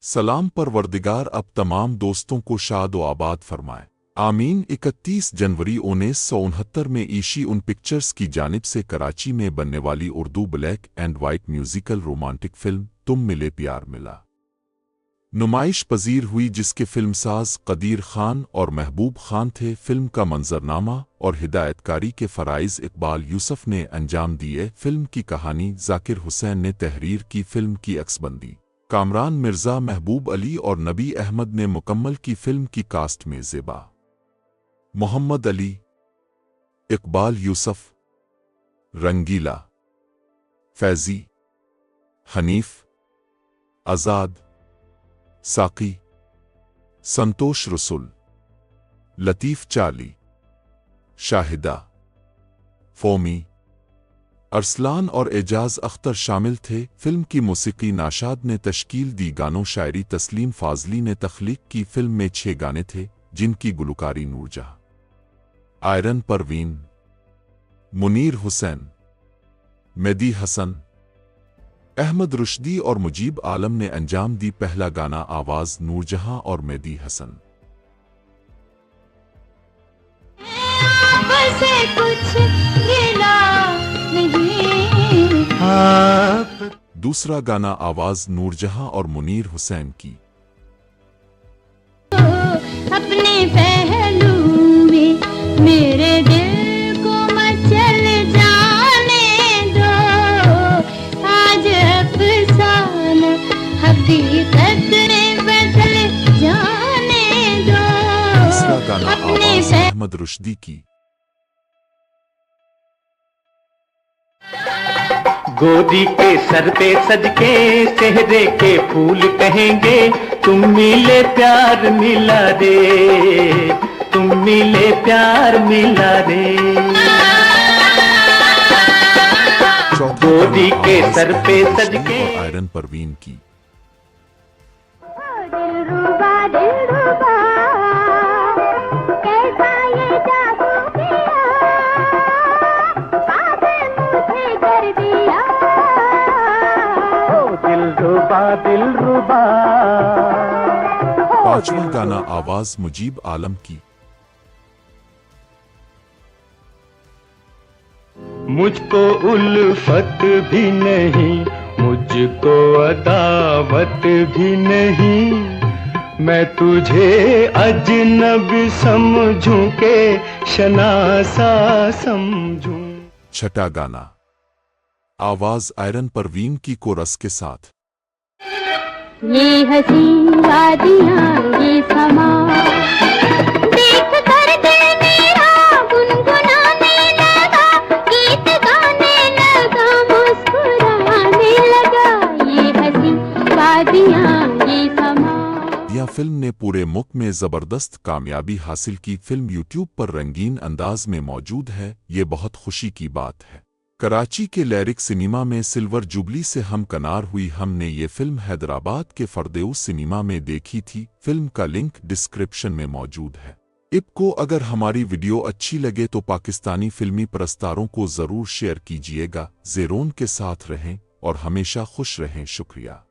सलाम परवरदिगार अब तमाम दोस्तों को शाद व आबाद फरमाए। आमीन। 31 जनवरी 1969 में ईशी उन पिक्चर्स की जानिब से कराची में बनने वाली Urdu black and white musical romantic film तुम मिले प्यार मिला नुमाइश पजीर हुई, जिसके फिल्मसाज कदीर खान और महबूब खान थे। फिल्म का मंजरनामा और हिदायतकारी के फ़राइज़ इकबाल यूसुफ ने अंजाम दिए। फिल्म की कहानी ज़ाकिर हुसैन ने तहरीर की। फिल्म की अक्सबंदी कामरान मिर्ज़ा, महबूब अली और नबी अहमद ने मुकम्मल की। फिल्म की कास्ट में ज़ेबा, मोहम्मद अली, इकबाल यूसुफ, रंगीला, फैज़ी, हनीफ, आज़ाद, साकी, संतोष रसुल, लतीफ़ चाली, शाहिदा, फोमी, अरसलान और एजाज अख्तर शामिल थे। फिल्म की मौसीकी नाशाद ने तश्कील दी। गानों शायरी तस्लीम फाजली ने तख्लीक की। फिल्म में 6 गाने थे, जिनकी गुलकारी नूरजहां, आयरन परवीन, मुनीर हुसैन, मेहदी हसन, अहमद रुश्दी और मुजीब आलम ने अंजाम दी। पहला गाना आवाज नूरजहां और मेहदी हसन। दूसरा गाना आवाज नूरजहां और मुनीर हुसैन की। अपने पहलू में मेरे दिल को मचल जाने दो, आज अफसाना हकीकत में बदल जाने दो। तीसरा गाना आवाज अहमद रुश्दी की। गोदी के सर पे सज के चेहरे के फूल कहेंगे, तुम मिले प्यार मिला रे, तुम मिले प्यार मिला रे। गोदी के सर पे सज के आयरन परवीन की। पांचवा गाना आवाज मुजीब आलम की। मुझको उल्फत भी नहीं, मुझको अदावत भी नहीं, मैं तुझे अजनबी समझूं के शनासा समझूं। छठा गाना आवाज आयरन परवीन की कोरस के साथ। ये हसी वादियां ये समा देख कर दिल मेरा गुनगुनाने लगा, गीत गाने लगा, मुस्कुराने लगा। ये हसी वादियां ये समा। यह फिल्म ने पूरे मुल्क में जबरदस्त कामयाबी हासिल की। फिल्म यूट्यूब पर रंगीन अंदाज में मौजूद है। ये बहुत खुशी की बात है। कराची के लैरिक सिनेमा में सिल्वर जुबली से हमकनार हुई। हमने ये फिल्म हैदराबाद के फरदेउस सिनेमा में देखी थी। फिल्म का लिंक डिस्क्रिप्शन में मौजूद है। आपको अगर हमारी वीडियो अच्छी लगे तो पाकिस्तानी फिल्मी परस्तारों को ज़रूर शेयर कीजिएगा। ज़ेरोन के साथ रहें और हमेशा खुश रहें। शुक्रिया।